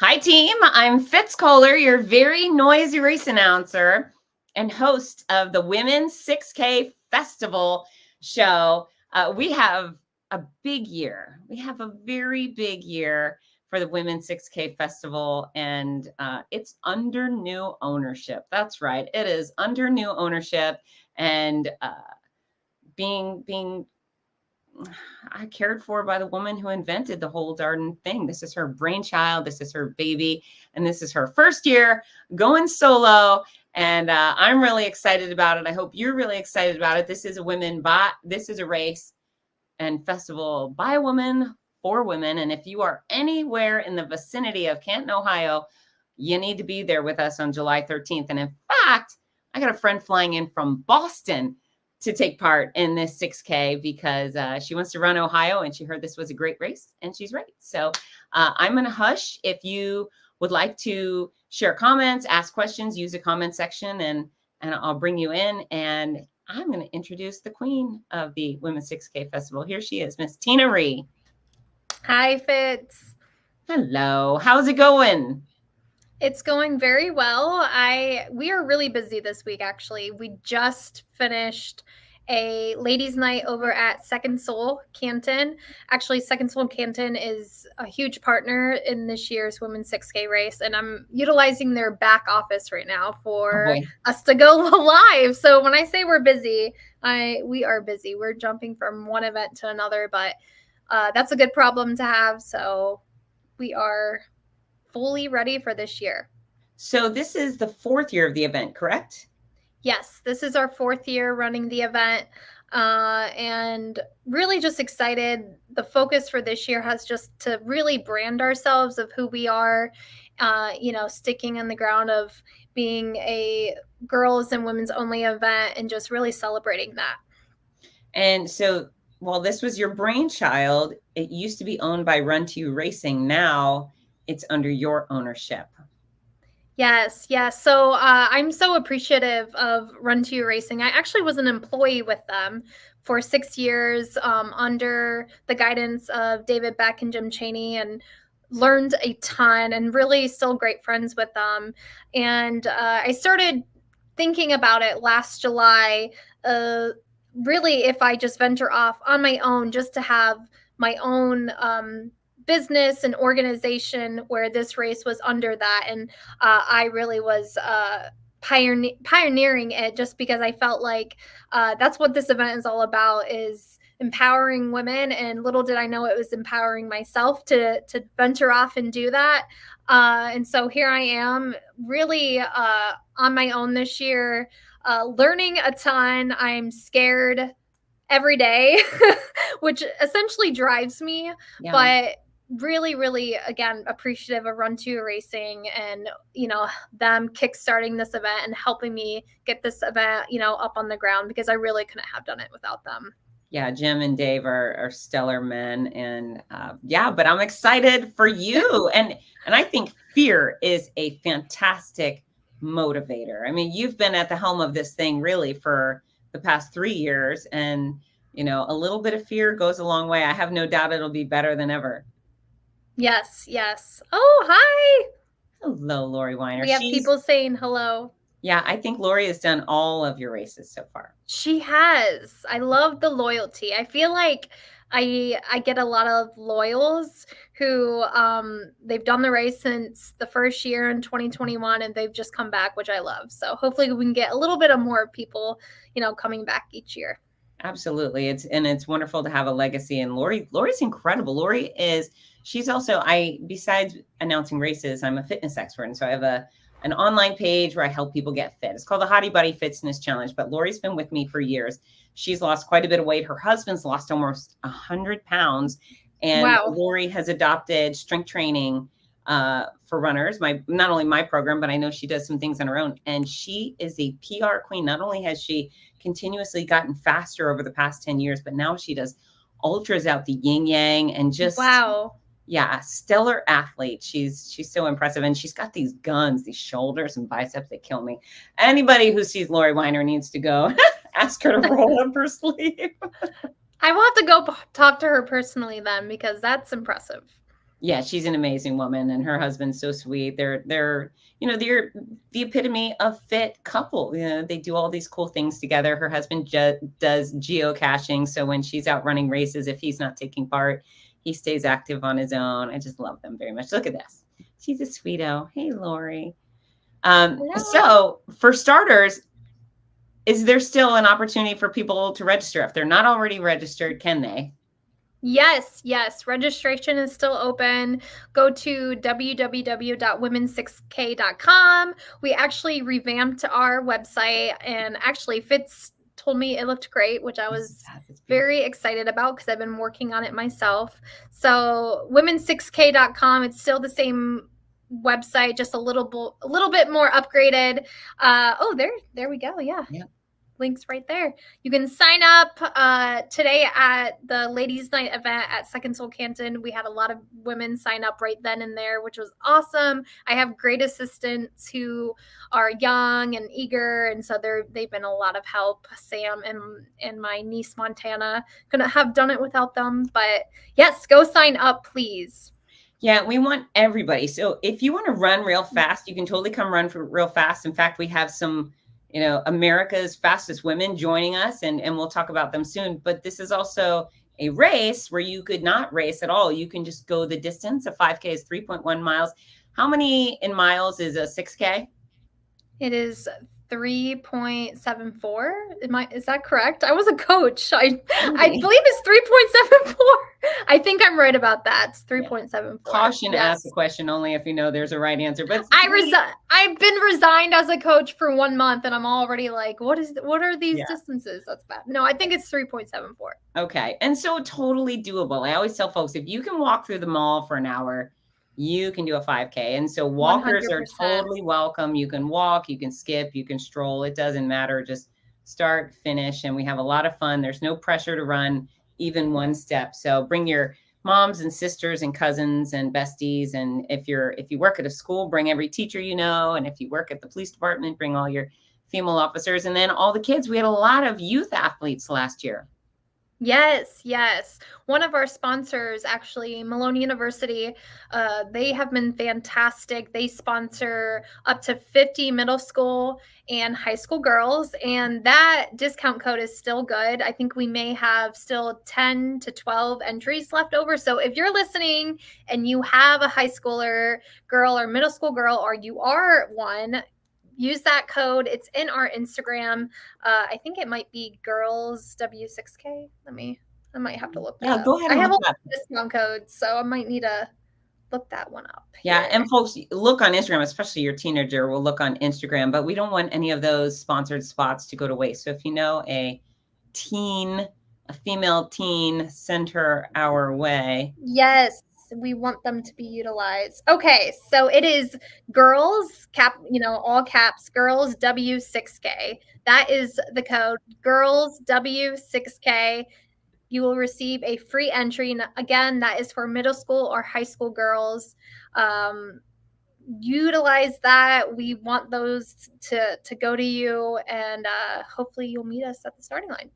Hi, team. I'm Fitz Koehler, your very noisy race announcer and host of the Women's 6K Festival show. We have a big year. We have a very big year for the Women's 6K Festival, and it's under new ownership. That's right. It is under new ownership, and being cared for by the woman who invented the whole darn thing. This is her brainchild. This is her baby. And this is her first year going solo. And I'm really excited about it. I hope you're really excited about it. This is a race and festival by a woman for women. And if you are anywhere in the vicinity of Canton, Ohio, you need to be there with us on July 13th. And in fact, I got a friend flying in from Boston to take part in this 6K because she wants to run Ohio and she heard this was a great race and she's ready. So I'm going to hush. If you would like to share comments, ask questions, use the comment section, and I'll bring you in. And I'm going to introduce the queen of the Women's 6K Festival. Here she is, Miss Tina Oprean. Hi, Fitz. Hello. How's it going? It's going very well. We are really busy this week, actually. We just finished a ladies' night over at Second Soul Canton. Actually, Second Soul Canton is a huge partner in this year's Women's 6K race, and I'm utilizing their back office right now for us to go live. So when I say we're busy, we are busy. We're jumping from one event to another, but that's a good problem to have. So we are fully ready for this year. So this is the 4th year of the event, correct? Yes, this is our 4th year running the event, and really just excited. The focus for this year has just to really brand ourselves of who we are, sticking on the ground of being a girls and women's only event and just really celebrating that. And so while this was your brainchild, it used to be owned by Run to You Racing. Now it's under your ownership. Yes. So I'm so appreciative of Run to You Racing. I actually was an employee with them for 6 years under the guidance of David Beck and Jim Chaney, and learned a ton and really still great friends with them. And I started thinking about it last July, really if I just venture off on my own, just to have my own business and organization where this race was under that. And I really was pioneering it just because I felt like that's what this event is all about, is empowering women. And little did I know it was empowering myself to venture off and do that. And so here I am, really on my own this year, learning a ton. I'm scared every day, which essentially drives me. Yeah. But really, really, again, appreciative of Run to You Racing and, them kickstarting this event and helping me get this event, up on the ground, because I really couldn't have done it without them. Yeah, Jim and Dave are stellar men. And but I'm excited for you. and I think fear is a fantastic motivator. I mean, you've been at the helm of this thing really for the past 3 years. And, a little bit of fear goes a long way. I have no doubt it'll be better than ever. Yes. Oh, hi. Hello, Lori Weiner. We have people saying hello. Yeah, I think Lori has done all of your races so far. She has. I love the loyalty. I feel like I get a lot of loyals who they've done the race since the first year in 2021, and they've just come back, which I love. So hopefully we can get a little bit of more people, coming back each year. Absolutely. It's wonderful to have a legacy. And Lori's incredible. She's also, besides announcing races, I'm a fitness expert. And so I have an online page where I help people get fit. It's called the Hottie Buddy Fitness Challenge, but Lori's been with me for years. She's lost quite a bit of weight. Her husband's lost almost 100 pounds. And wow. Lori has adopted strength training for runners, not only my program, but I know she does some things on her own. And she is a PR queen. Not only has she continuously gotten faster over the past 10 years, but now she does ultras out the yin yang and just, wow. Yeah, stellar athlete. She's so impressive. And she's got these guns, these shoulders and biceps that kill me. Anybody who sees Lori Weiner needs to go ask her to roll up her sleeve. I will have to go talk to her personally then, because that's impressive. Yeah, she's an amazing woman, and her husband's so sweet. They're the epitome of fit couple. They do all these cool things together. Her husband does geocaching, so when she's out running races, if he's not taking part, he stays active on his own. I just love them very much. Look at this. She's a sweeto. Hey, Lori. Hello. So for starters, is there still an opportunity for people to register? If they're not already registered, can they? Yes. Registration is still open. Go to www.women6k.com. We actually revamped our website, and actually Fitz told me it looked great, which I was very excited about because I've been working on it myself. So women6k.com, it's still the same website, just a little bit more upgraded. There we go. Yeah. Links right there. You can sign up today at the ladies night event at Second Soul Canton. We had a lot of women sign up right then and there, which was awesome. I have great assistants who are young and eager, and so they've been a lot of help. Sam and my niece Montana, couldn't have done it without them. But yes, go sign up, please. Yeah, we want everybody. So if you want to run real fast, you can totally come run for real fast. In fact, we have some America's fastest women joining us, and we'll talk about them soon. But this is also a race where you could not race at all. You can just go the distance. A 5K is 3.1 miles. How many in miles is a 6K? It is 3.74. Is that correct? I was a coach. I believe it's 3.74. I think I'm right about that. It's 3.74. Caution, ask the question only if you know there's a right answer. But I've been resigned as a coach for 1 month, and I'm already like, what are these distances? That's bad. No, I think it's 3.74. Okay. And so totally doable. I always tell folks, if you can walk through the mall for an hour, you can do a 5K. And so walkers 100%. Are totally welcome. You can walk, you can skip, you can stroll. It doesn't matter. Just start, finish. And we have a lot of fun. There's no pressure to run even one step. So bring your moms and sisters and cousins and besties. And if you work at a school, bring every teacher you know. And if you work at the police department, bring all your female officers. And then all the kids. We had a lot of youth athletes last year. Yes. One of our sponsors, actually, Malone University, they have been fantastic. They sponsor up to 50 middle school and high school girls, and that discount code is still good. I think we may have still 10 to 12 entries left over. So if you're listening and you have a high schooler girl or middle school girl, or you are one, use that code. It's in our Instagram. I think it might be girls W6K. I might have to look that up. Go ahead. I have a discount code, so I might need to look that one up. Yeah. And folks, look on Instagram, especially your teenager will look on Instagram, but we don't want any of those sponsored spots to go to waste. So if you know a female teen, send her our way. Yes. We want them to be utilized. Okay, so it is girls, all caps, girls W6K. That is the code, girls W6K. You will receive a free entry. And again, that is for middle school or high school girls. Utilize that. We want those to go to you, and hopefully you'll meet us at the starting line.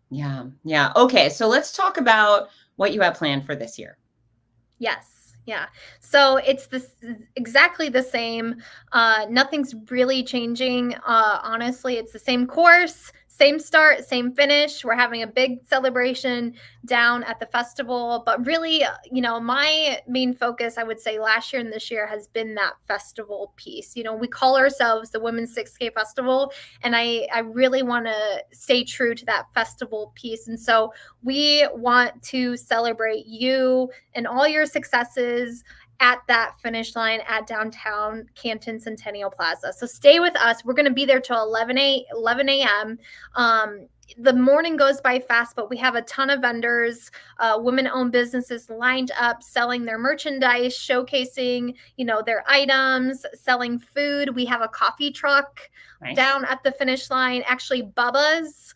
Yeah. Okay, so let's talk about what you have planned for this year. Yes. Yeah. So it's exactly the same. Nothing's really changing. Honestly, it's the same course, same start, same finish. We're having a big celebration down at the festival, but really, my main focus, I would say last year and this year, has been that festival piece. We call ourselves the Women's 6K Festival, and I really want to stay true to that festival piece. And so we want to celebrate you and all your successes at that finish line at downtown Canton Centennial Plaza. So stay with us. We're going to be there till 11 a.m. The morning goes by fast, but we have a ton of vendors, women-owned businesses lined up, selling their merchandise, showcasing, their items, selling food. We have a coffee truck down at the finish line. Actually, Bubba's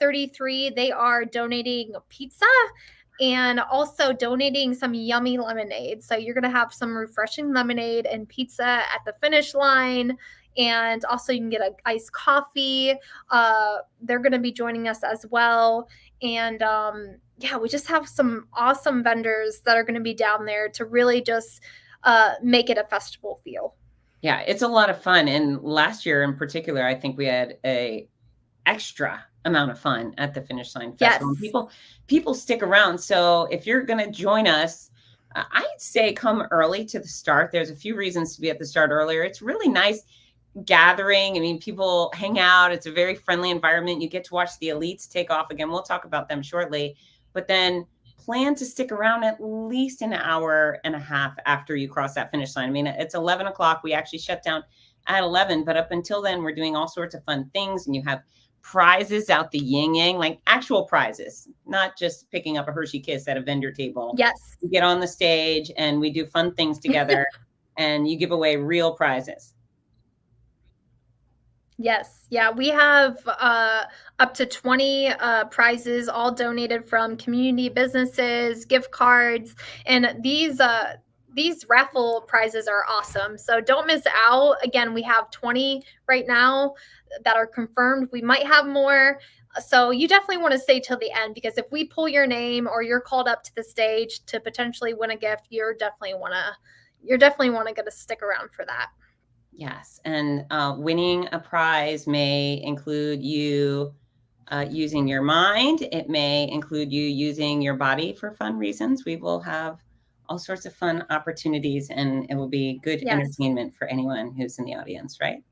33, they are donating pizza and also donating some yummy lemonade. So you're going to have some refreshing lemonade and pizza at the finish line. And also you can get an iced coffee. They're going to be joining us as well. And yeah, we just have some awesome vendors that are going to be down there to really just make it a festival feel. Yeah, it's a lot of fun. And last year in particular, I think we had a extra amount of fun at the Finish Line Festival. And Yes. people stick around. So if you're going to join us, I'd say come early to the start. There's a few reasons to be at the start earlier. It's really nice gathering. I mean, people hang out. It's a very friendly environment. You get to watch the elites take off again. We'll talk about them shortly, but then plan to stick around at least an hour and a half after you cross that finish line. I mean, it's 11 o'clock. We actually shut down at 11, but up until then, we're doing all sorts of fun things, and you have prizes out the yin yang, like actual prizes, not just picking up a Hershey Kiss at a vendor table. Yes. You get on the stage and we do fun things together and you give away real prizes. Yes. Yeah. We have up to 20 prizes, all donated from community businesses, gift cards. And these raffle prizes are awesome. So don't miss out. Again, we have 20 right now that are confirmed. We might have more. So you definitely want to stay till the end, because if we pull your name or you're called up to the stage to potentially win a gift, you're definitely want to get to stick around for that. Yes. And winning a prize may include you using your mind. It may include you using your body for fun reasons. We will have all sorts of fun opportunities, and it will be good entertainment for anyone who's in the audience, right?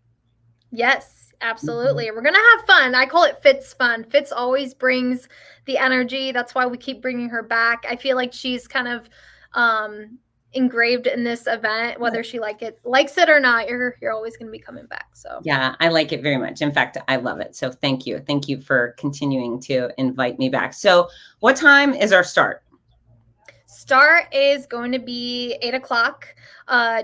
Yes, absolutely. We're going to have fun. I call it Fitz fun. Fitz always brings the energy. That's why we keep bringing her back. I feel like she's kind of engraved in this event, whether she likes it or not. You're always going to be coming back. So yeah, I like it very much. In fact, I love it. So thank you for continuing to invite me back. So what time is our start? Start is going to be 8 o'clock.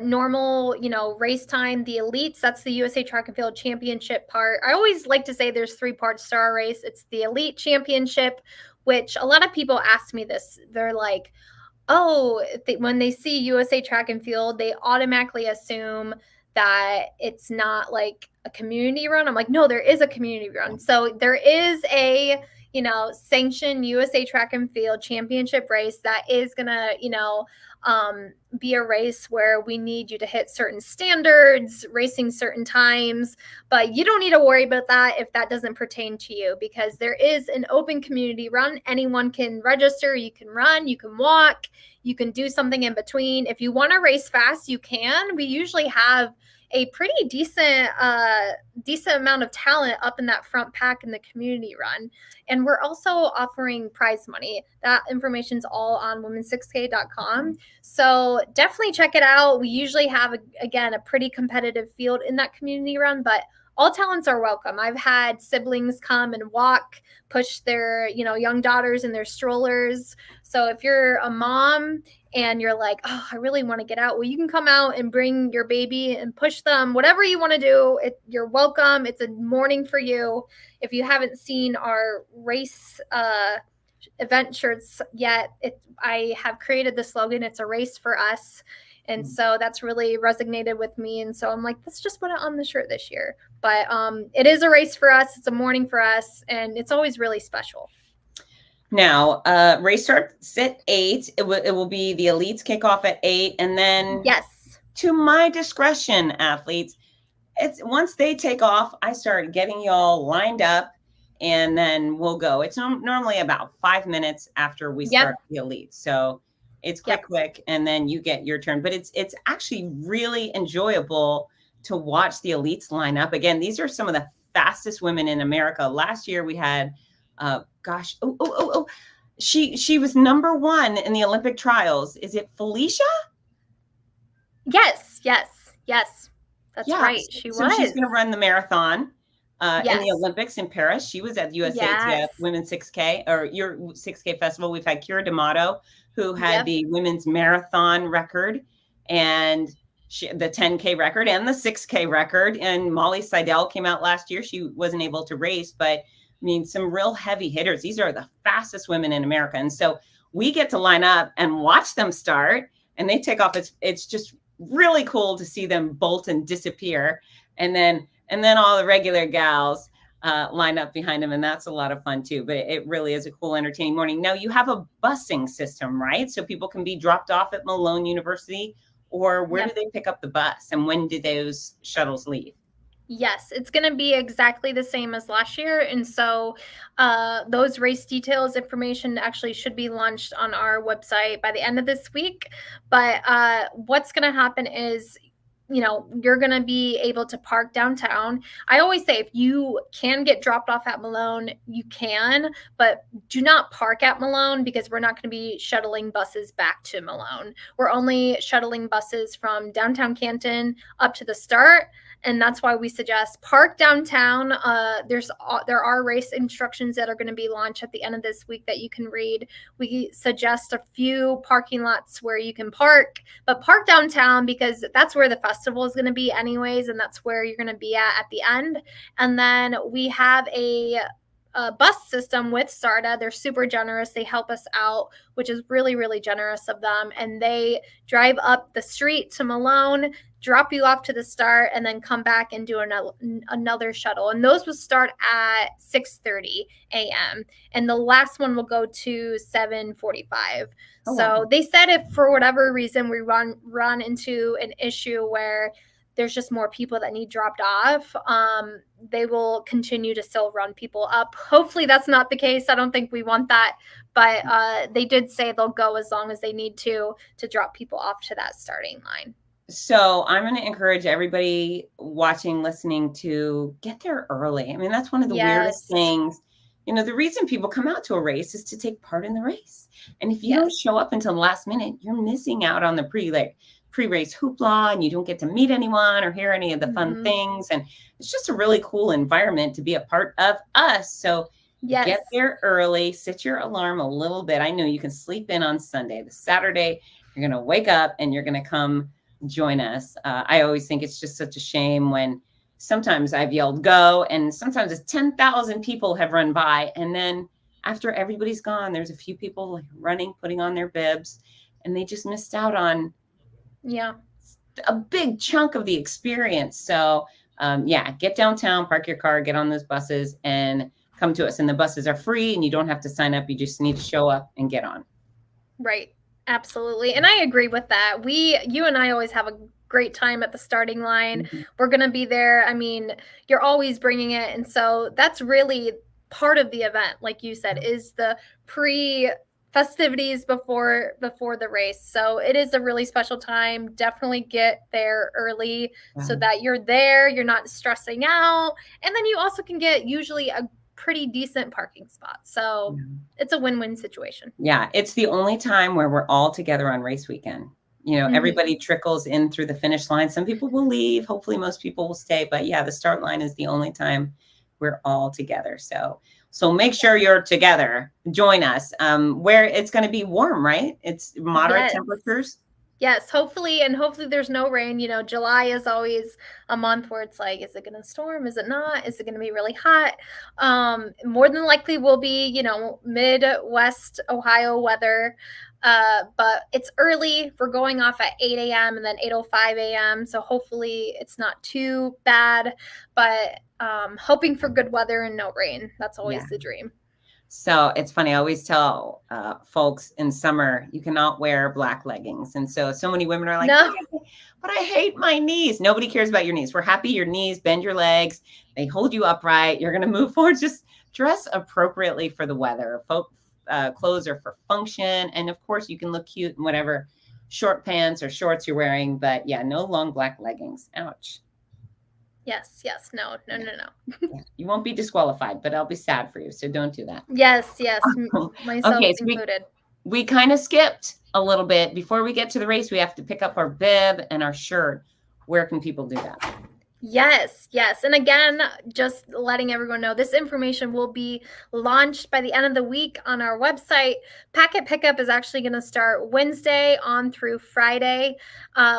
Normal, race time. The elites, that's the USA Track and Field Championship part. I always like to say there's 3 parts to our race. It's the elite championship, which a lot of people ask me this. They're like, oh, when they see USA Track and Field, they automatically assume that it's not like a community run. I'm like, no, there is a community run. So there is a, sanctioned USA Track and Field Championship race that is going to, be a race where we need you to hit certain standards, racing certain times, but you don't need to worry about that if that doesn't pertain to you, because there is an open community run. Anyone can register, you can run, you can walk, you can do something in between. If you want to race fast, you can. We usually have a pretty decent amount of talent up in that front pack in the community run. And we're also offering prize money. That information's all on women6k.com. So definitely check it out. We usually have, a pretty competitive field in that community run, but all talents are welcome. I've had siblings come and walk, push their, young daughters in their strollers. So if you're a mom and you're like, oh, I really want to get out, well, you can come out and bring your baby and push them. Whatever you want to do, you're welcome. It's a morning for you. If you haven't seen our race event shirts yet, I have created the slogan, it's a race for us. And so that's really resonated with me. And so I'm like, let's just put it on the shirt this year. But it is a race for us. It's a morning for us. And it's always really special. Now, race starts at 8. It will be the elites kick off at 8. And then, yes, to my discretion, athletes, once they take off, I start getting y'all lined up, and then we'll go. It's normally about 5 minutes after we start the elites. So it's quick, and then you get your turn. But it's actually really enjoyable to watch the elites line up. Again, these are some of the fastest women in America. Last year we had, she was number 1 in the Olympic trials. Is it Felicia? Yes. That's right. She was. She's going to run the marathon in the Olympics in Paris. She was at the USA Women's 6K, or your 6K festival. We've had Kira D'Amato, who had the women's marathon record, and the 10K record and the 6K record. And Molly Seidel came out last year. She wasn't able to race, but I mean, some real heavy hitters. These are the fastest women in America. And so we get to line up and watch them start, and they take off. It's just really cool to see them bolt and disappear. And then all the regular gals line up behind them, and that's a lot of fun too. But it really is a cool, entertaining morning. Now you have a busing system, right? So people can be dropped off at Malone University, or where do Yep. they pick up the bus, and when do those shuttles leave? Yes, it's going to be exactly the same as last year. And so those race details information actually should be launched on our website by the end of this week. But what's going to happen is, you're going to be able to park downtown. I always say if you can get dropped off at Malone, you can, but do not park at Malone because we're not going to be shuttling buses back to Malone. We're only shuttling buses from downtown Canton up to the start. And that's why we suggest park downtown. There are race instructions that are going to be launched at the end of this week that you can read. We suggest a few parking lots where you can park, but park downtown because that's where the festival is going to be anyways, and that's where you're going to be at the end. And then we have a bus system with SARTA. They're super generous. They help us out, which is really, really generous of them. And they drive up the street to Malone, drop you off to the start, and then come back and do another shuttle. And those will start at 6:30 a.m. And the last one will go to 7:45. Oh, so wow. they said if for whatever reason we run into an issue where there's just more people that need dropped off, they will continue to still run people up. Hopefully that's not the case. I don't think we want that, but they did say they'll go as long as they need to drop people off to that starting line. So I'm going to encourage everybody watching, listening to get there early. I mean, that's one of the weirdest things. The reason people come out to a race is to take part in the race. And if you don't show up until the last minute, you're missing out on the pre-race hoopla, and you don't get to meet anyone or hear any of the fun things. And it's just a really cool environment to be a part of us. So get there early, set your alarm a little bit. I know you can sleep in on Sunday. The Saturday, you're going to wake up and you're going to come join us. I always think it's just such a shame when sometimes I've yelled go, and sometimes it's 10,000 people have run by. And then after everybody's gone, there's a few people running, putting on their bibs, and they just missed out on a big chunk of the experience. So get downtown, park your car, get on those buses, and come to us. And the buses are free, and you don't have to sign up. You just need to show up and get on. Right. Absolutely. And I agree with that. You and I always have a great time at the starting line. We're going to be there. I mean, you're always bringing it. And so that's really part of the event, like you said, is the festivities before the race. So it is a really special time. Definitely get there early so that you're there, you're not stressing out. And then you also can get usually a pretty decent parking spot. So it's a win-win situation. Yeah. It's the only time where we're all together on race weekend. Everybody trickles in through the finish line. Some people will leave. Hopefully most people will stay. But yeah, the start line is the only time we're all together. So make sure you're together. Join us where it's going to be warm, right? It's moderate temperatures. Yes, hopefully there's no rain. July is always a month where it's like, is it going to storm? Is it not? Is it going to be really hot? More than likely will be, Midwest Ohio weather. But it's early. We're going off at 8 a.m. and then 8:05 a.m. So hopefully it's not too bad, but hoping for good weather and no rain. That's always the dream. So it's funny. I always tell folks in summer, you cannot wear black leggings. And so many women are like, no, but I hate my knees. Nobody cares about your knees. We're happy your knees, bend your legs. They hold you upright. You're going to move forward. Just dress appropriately for the weather. Clothes are for function. And of course, you can look cute in whatever short pants or shorts you're wearing. But yeah, no long black leggings. Ouch. Yes. No. You won't be disqualified, but I'll be sad for you. So don't do that. Yes. Myself included. We kind of skipped a little bit. Before we get to the race, we have to pick up our bib and our shirt. Where can people do that? Yes. And again, just letting everyone know, this information will be launched by the end of the week on our website. Packet pickup is actually going to start Wednesday on through Friday.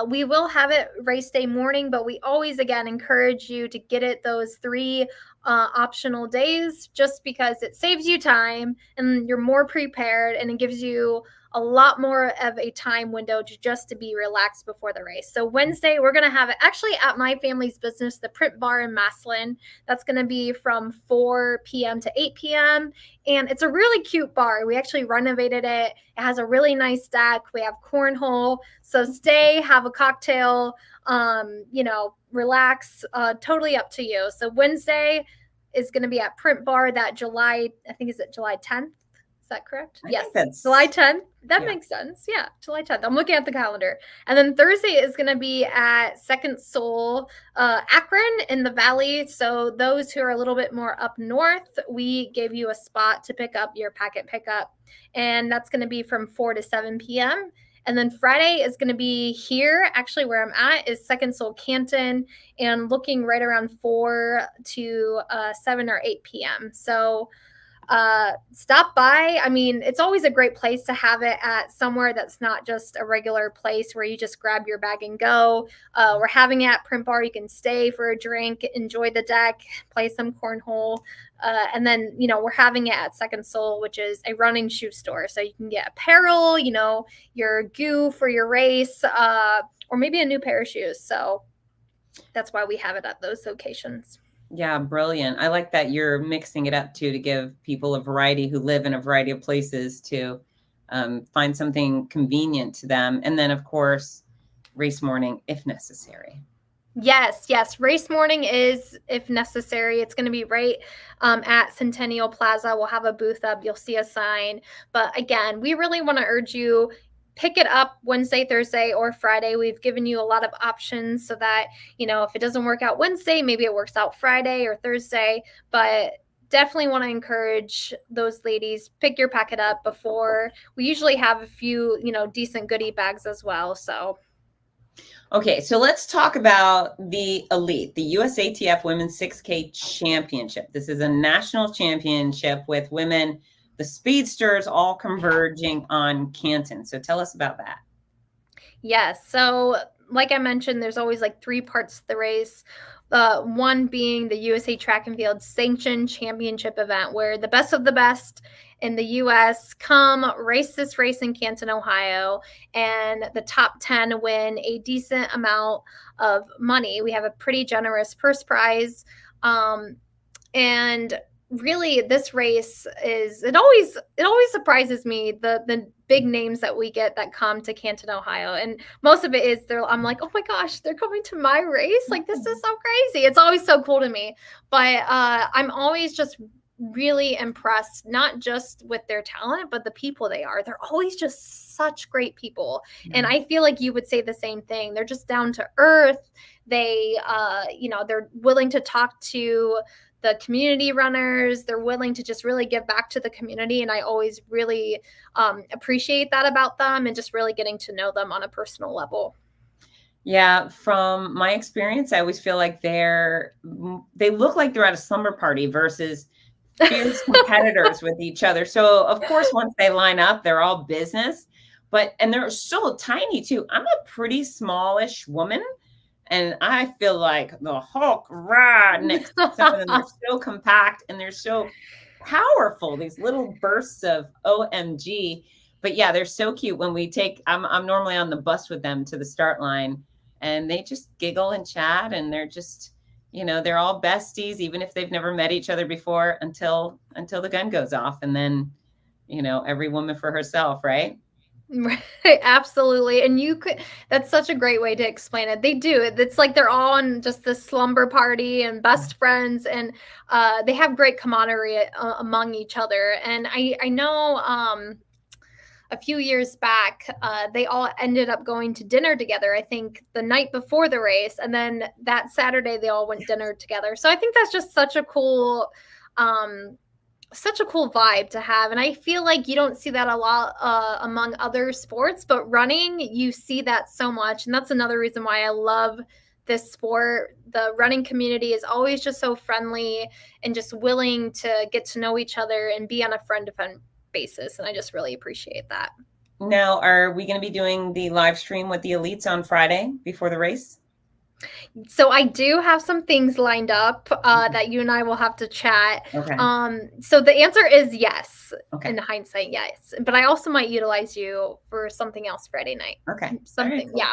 We will have it race day morning, but we always, again, encourage you to get it those 3 optional days, just because it saves you time and you're more prepared, and it gives you a lot more of a time window just to be relaxed before the race. So Wednesday, we're going to have it actually at my family's business, the Print Bar in Maslin. That's going to be from 4 p.m. to 8 p.m. And it's a really cute bar. We actually renovated it. It has a really nice deck. We have cornhole. So stay, have a cocktail, relax, totally up to you. So Wednesday is going to be at Print Bar that July 10th? Is that correct? Yes. July 10th. That makes sense. Yeah, July 10th. I'm looking at the calendar. And then Thursday is going to be at Second Soul, Akron in the Valley. So those who are a little bit more up north, we gave you a spot to pick up your packet pickup. And that's going to be from 4 to 7 p.m. And then Friday is going to be here, actually where I'm at is Second Soul Canton, and looking right around 4 to 7 or 8 p.m. So stop by. I mean, it's always a great place to have it at somewhere that's not just a regular place where you just grab your bag and go. We're having it at Print Bar. You can stay for a drink, enjoy the deck, play some cornhole. And then, we're having it at Second Soul, which is a running shoe store. So you can get apparel, your goo for your race, or maybe a new pair of shoes. So that's why we have it at those locations. Yeah, brilliant. I like that you're mixing it up too, to give people a variety who live in a variety of places to find something convenient to them. And then, of course, race morning if necessary. Yes. Race morning is if necessary. It's going to be right at Centennial Plaza. We'll have a booth up. You'll see a sign. But again, we really want to urge you, pick it up Wednesday, Thursday, or Friday. We've given you a lot of options so that, if it doesn't work out Wednesday, maybe it works out Friday or Thursday. But definitely want to encourage those ladies, pick your packet up before. We usually have a few, decent goodie bags as well. So. Okay, so let's talk about the Elite, the USATF Women's 6K Championship. This is a national championship with women, the speedsters, all converging on Canton. So tell us about that. Yes. So like I mentioned, there's always like 3 parts to the race. One being the USA Track and Field Sanctioned Championship event, where the best of the best in the U.S. come race this race in Canton, Ohio, and the top 10 win a decent amount of money. We have a pretty generous purse prize. And really, this race it always surprises me, the big names that we get that come to Canton, Ohio. And most of it is I'm like, oh my gosh, they're coming to my race. Like, this is so crazy. It's always so cool to me. But I'm always just really impressed, not just with their talent, but the people they are. They're always just such great people. Yeah. And I feel like you would say the same thing. They're just down to earth. They, they're willing to talk to the community runners. They're willing to just really give back to the community. And I always really appreciate that about them, and just really getting to know them on a personal level. Yeah, from my experience, I always feel like they look like they're at a slumber party versus fierce competitors with each other. So of course, once they line up, they're all business, and they're so tiny too. I'm a pretty smallish woman, and I feel like the Hulk next to some of them. They're so compact and they're so powerful, these little bursts of OMG. But yeah, they're so cute. When I'm normally on the bus with them to the start line, and they just giggle and chat, and they're just, they're all besties, even if they've never met each other before, until the gun goes off. And then, every woman for herself, right? Right, absolutely. And that's such a great way to explain it. They do. It's like they're all on just this slumber party and best friends, and they have great camaraderie among each other. And I know a few years back, they all ended up going to dinner together, I think the night before the race. And then that Saturday, they all went dinner together. So I think that's just such a cool vibe to have. And I feel like you don't see that a lot among other sports, but running, you see that so much. And that's another reason why I love this sport. The running community is always just so friendly and just willing to get to know each other and be on a friend-to-friend basis. And I just really appreciate that. Now, are we going to be doing the live stream with the elites on Friday before the race? So I do have some things lined up that you and I will have to chat. Okay. So the answer is yes. Okay. In hindsight, yes. But I also might utilize you for something else Friday night. Okay. All Something, right, cool. yeah.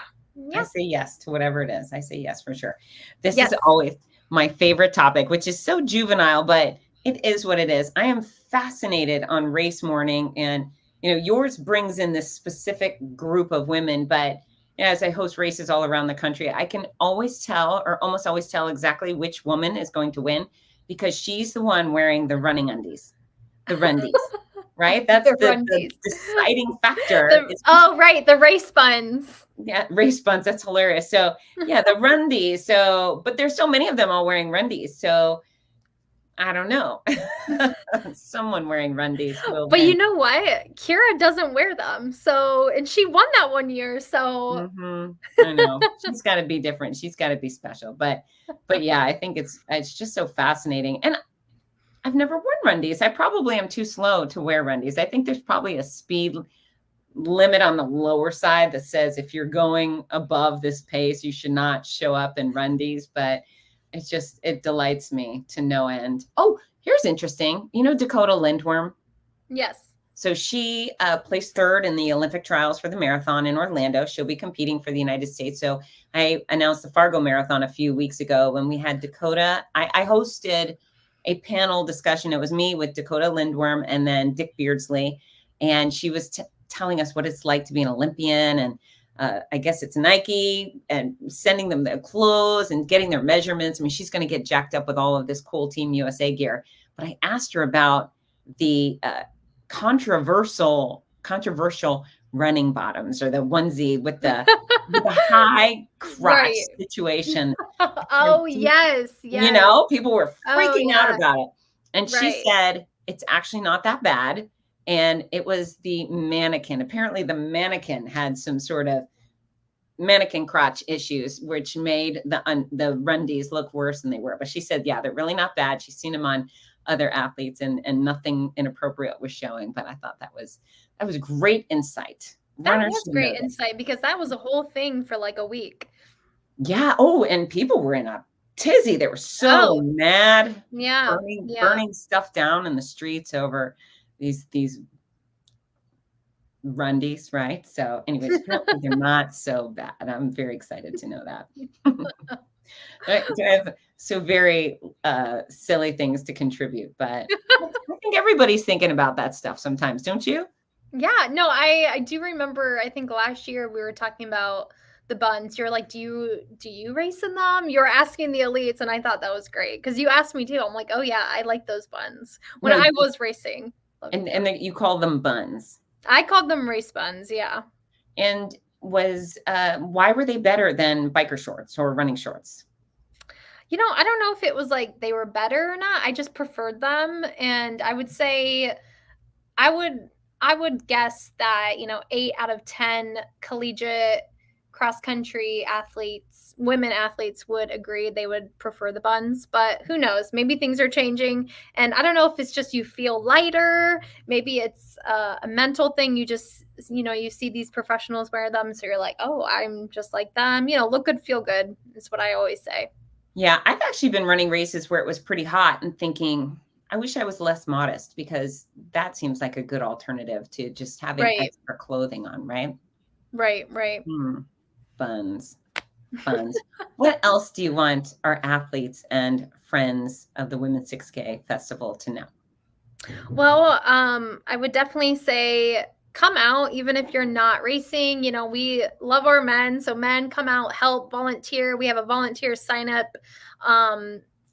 I say yes to whatever it is. I say yes for sure. This Yes. is always my favorite topic, which is so juvenile, but it is what it is. I am fascinated on race morning, and yours brings in this specific group of women, but as I host races all around the country, I can always tell, or almost always tell, exactly which woman is going to win because she's the one wearing the running undies, the rundies. Right? That's the deciding factor. Right. The race buns. Yeah, race buns. That's hilarious. So yeah, the rundies. So, but there's so many of them all wearing rundies. So I don't know. Someone wearing rundies will But win. you know what? Kira doesn't wear them. So, and she won that one year. So I know she's got to be different. She's got to be special. But yeah, I think it's just so fascinating. And I've never worn rundies. I probably am too slow to wear rundies. I think there's probably a speed limit on the lower side that says if you're going above this pace, you should not show up in rundies. But it delights me to no end. Oh, here's interesting. Dakota Lindworm? Yes. So she placed third in the Olympic trials for the marathon in Orlando. She'll be competing for the United States. So I announced the Fargo Marathon a few weeks ago when we had Dakota. I hosted a panel discussion. It was me with Dakota Lindworm and then Dick Beardsley. And she was telling us what it's like to be an Olympian. And I guess it's Nike and sending them their clothes and getting their measurements. I mean, she's going to get jacked up with all of this cool Team USA gear. But I asked her about the controversial running bottoms, or the onesie with the high crotch situation. Oh, yes. People were freaking out about it. And she said, it's actually not that bad. And it was the mannequin. Apparently the mannequin had some sort of mannequin crotch issues, which made the rundies look worse than they were. But she said, yeah, they're really not bad. She's seen them on other athletes and nothing inappropriate was showing. But I thought that was great insight. That was great insight because that was a whole thing for like a week. Yeah. Oh, and people were in a tizzy. They were so mad. Yeah. Burning stuff down in the streets over these rundies, right? So anyways, they're not so bad. I'm very excited to know that. I have so very silly things to contribute, but I think everybody's thinking about that stuff sometimes, don't you? Yeah, no, I do remember, I think last year we were talking about the buns. You're like, do you race in them? You're asking the elites, and I thought that was great because you asked me too. I'm like, oh yeah, I like those buns when I was racing. And you call them buns? I called them race buns, yeah. And why were they better than biker shorts or running shorts? I don't know if it was like they were better or not. I just preferred them, and I would say I would guess that 8 out of 10 collegiate cross country athletes, women athletes, would agree they would prefer the buns. But who knows? Maybe things are changing, and I don't know if it's just you feel lighter. Maybe it's a mental thing. You just you see these professionals wear them, so you're like, oh, I'm just like them. Look good, feel good is what I always say. Yeah, I've actually been running races where it was pretty hot and thinking, I wish I was less modest, because that seems like a good alternative to just having extra clothing on, right? Right. Buns. What else do you want our athletes and friends of the Women's 6K Festival to know? Well, I would definitely say come out, even if you're not racing. We love our men. So men, come out, help, volunteer. We have a volunteer sign up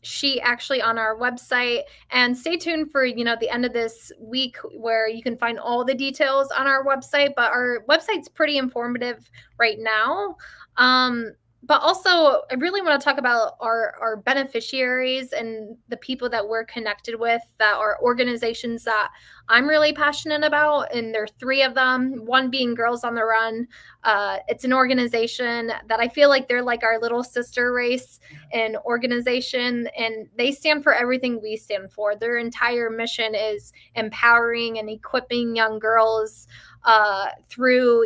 sheet actually on our website, and stay tuned for the end of this week where you can find all the details on our website. But our website's pretty informative right now. But also, I really want to talk about our beneficiaries and the people that we're connected with, that are organizations that I'm really passionate about. And there are 3 of them, one being Girls on the Run. It's an organization that I feel like they're like our little sister race and organization, and they stand for everything we stand for. Their entire mission is empowering and equipping young girls through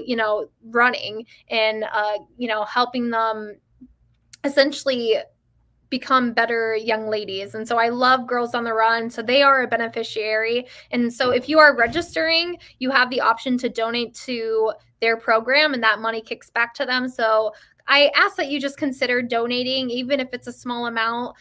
running and helping them essentially become better young ladies. And so I love Girls on the Run. So they are a beneficiary. And so if you are registering, you have the option to donate to their program, and that money kicks back to them. So I ask that you just consider donating, even if it's a small amount.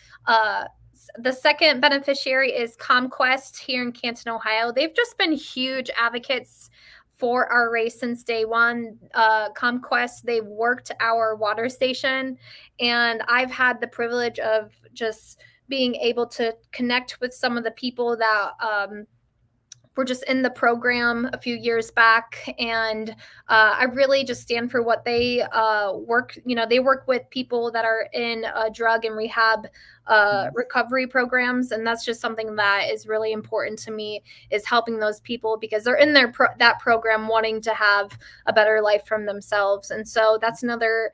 The second beneficiary is ComQuest here in Canton, Ohio. They've just been huge advocates for our race since day one. ComQuest, they've worked our water station, and I've had the privilege of just being able to connect with some of the people that were just in the program a few years back, and I really just stand for what they work. They work with people that are in drug and rehab recovery programs, and that's just something that is really important to me, is helping those people, because they're in that program wanting to have a better life from themselves. And so that's another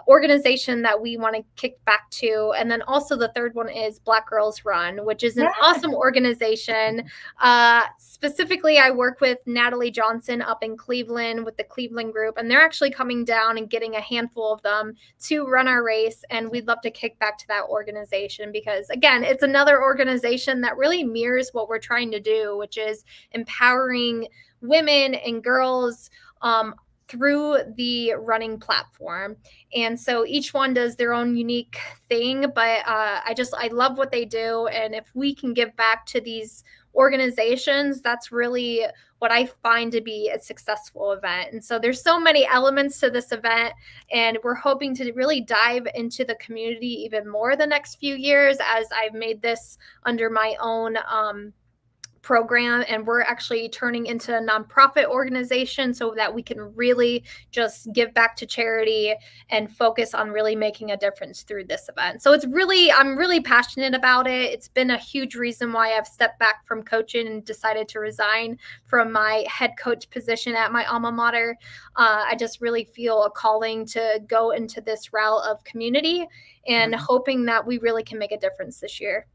organization that we want to kick back to. And then also the third one is Black Girls Run, which is an awesome organization. Specifically, I work with Natalie Johnson up in Cleveland with the Cleveland group, and they're actually coming down and getting a handful of them to run our race. And we'd love to kick back to that organization, because again, it's another organization that really mirrors what we're trying to do, which is empowering women and girls through the running platform. And so each one does their own unique thing, but I love what they do. And if we can give back to these organizations, that's really what I find to be a successful event. And so there's so many elements to this event, and we're hoping to really dive into the community even more the next few years, as I've made this under my own program, and we're actually turning into a nonprofit organization so that we can really just give back to charity and focus on really making a difference through this event. So I'm really passionate about it. It's been a huge reason why I've stepped back from coaching and decided to resign from my head coach position at my alma mater. I just really feel a calling to go into this route of community, and hoping that we really can make a difference this year.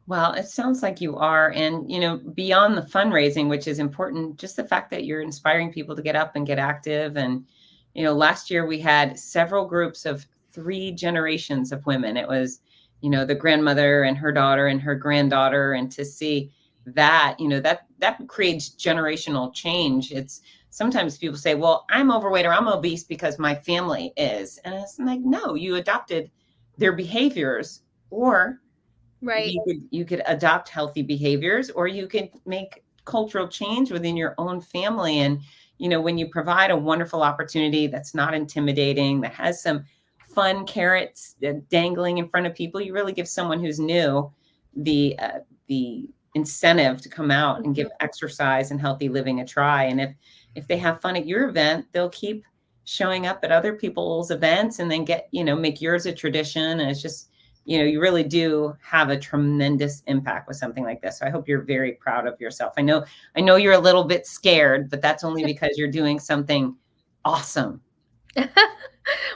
Well, it sounds like you are. And, beyond the fundraising, which is important, just the fact that you're inspiring people to get up and get active. And, last year we had several groups of 3 generations of women. It was, the grandmother and her daughter and her granddaughter. And to see that, that creates generational change. It's sometimes people say, well, I'm overweight or I'm obese because my family is. And it's like, no, you adopted their behaviors, or right. You could adopt healthy behaviors, or you could make cultural change within your own family. And, when you provide a wonderful opportunity that's not intimidating, that has some fun carrots dangling in front of people, you really give someone who's new the incentive to come out and give exercise and healthy living a try. And if they have fun at your event, they'll keep showing up at other people's events, and then make yours a tradition. And it's just, you really do have a tremendous impact with something like this. So I hope you're very proud of yourself. I know you're a little bit scared, but that's only because you're doing something awesome.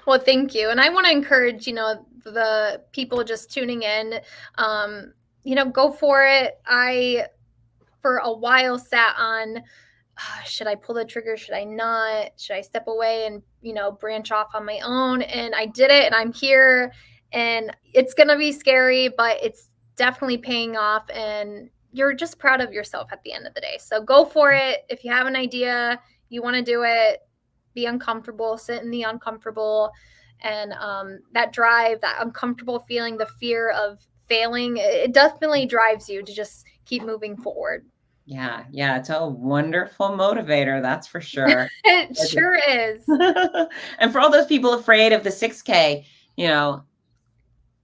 Well, thank you. And I want to encourage, the people just tuning in, go for it. I, for a while, sat on, should I pull the trigger? Should I not? Should I step away and, branch off on my own? And I did it, and I'm here. And it's going to be scary, but it's definitely paying off. And you're just proud of yourself at the end of the day. So go for it. If you have an idea, you want to do it, be uncomfortable, sit in the uncomfortable. And that drive, that uncomfortable feeling, the fear of failing, it definitely drives you to just keep moving forward. Yeah. It's a wonderful motivator. That's for sure. It sure is. And for all those people afraid of the 6K,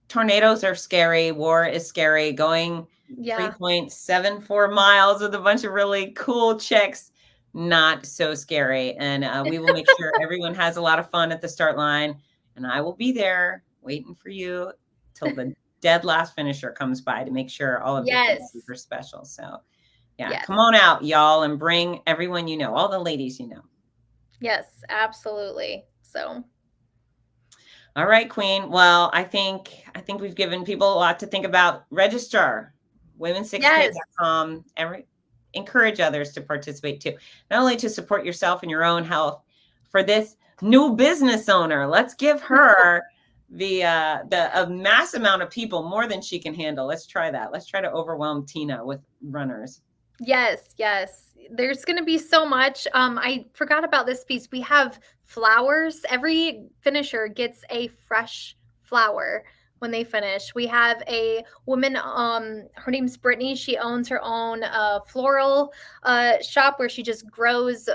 tornadoes are scary. War is scary. Going 3.74 miles with a bunch of really cool chicks, not so scary. And we will make sure everyone has a lot of fun at the start line. And I will be there waiting for you till the dead last finisher comes by to make sure all of you are super special. So come on out, y'all, and bring everyone all the ladies Yes, absolutely. So. All right, Queen. Well, I think we've given people a lot to think about. Register, women6k.com. Encourage others to participate too. Not only to support yourself and your own health, for this new business owner, let's give her a mass amount of people, more than she can handle. Let's try that. Let's try to overwhelm Tina with runners. Yes, yes. There's going to be so much. I forgot about this piece. We have flowers. Every finisher gets a fresh flower when they finish. We have a woman, her name's Brittany. She owns her own floral shop where she just grows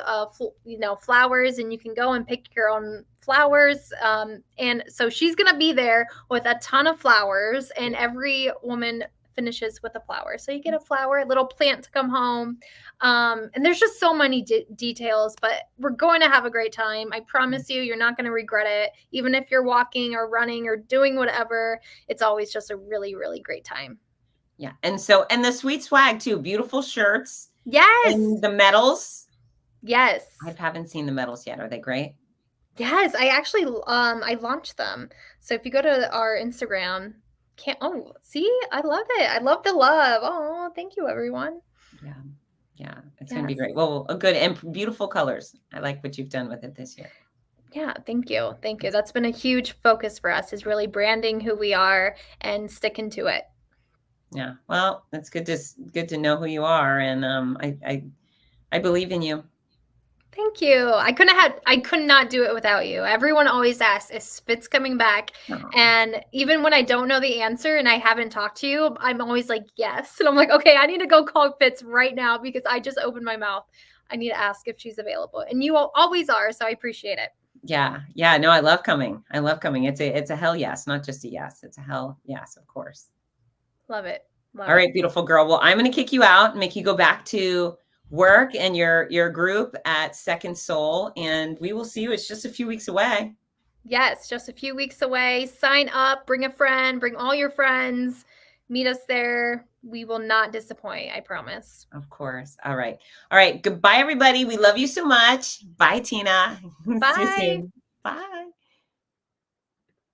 flowers, and you can go and pick your own flowers. And so she's going to be there with a ton of flowers, and every woman finishes with a flower. So you get a flower, a little plant to come home. And there's just so many details, but we're going to have a great time. I promise you, you're not going to regret it. Even if you're walking or running or doing whatever, it's always just a really, really great time. Yeah. And the sweet swag too. Beautiful shirts. Yes. And the medals. Yes. I haven't seen the medals yet. Are they great? Yes. I actually, I launched them. So if you go to our Instagram, see, I love it. I love the love. Oh, thank you, everyone. Yeah, it's gonna be great. Well, good and beautiful colors. I like what you've done with it this year. Yeah, thank you. That's been a huge focus for us, is really branding who we are and sticking to it. Yeah, well, it's good to know who you are, and I believe in you. Thank you. I could not do it without you. Everyone always asks, is Fitz coming back? Oh. And even when I don't know the answer and I haven't talked to you, I'm always like, yes. And I'm like, okay, I need to go call Fitz right now because I just opened my mouth. I need to ask if she's available. And you always are, so I appreciate it. Yeah. No, I love coming. It's a hell yes, not just a yes. It's a hell yes, of course. Love it. All right, beautiful girl. Well, I'm going to kick you out and make you go back to work and your group at Second Soul, and we will see you. It's just a few weeks away. Yes, just a few weeks away. Sign up, bring a friend, bring all your friends, meet us there. We will not disappoint, I promise. Of course. All right. Goodbye, everybody. We love you so much. Bye, Tina. Bye. Bye.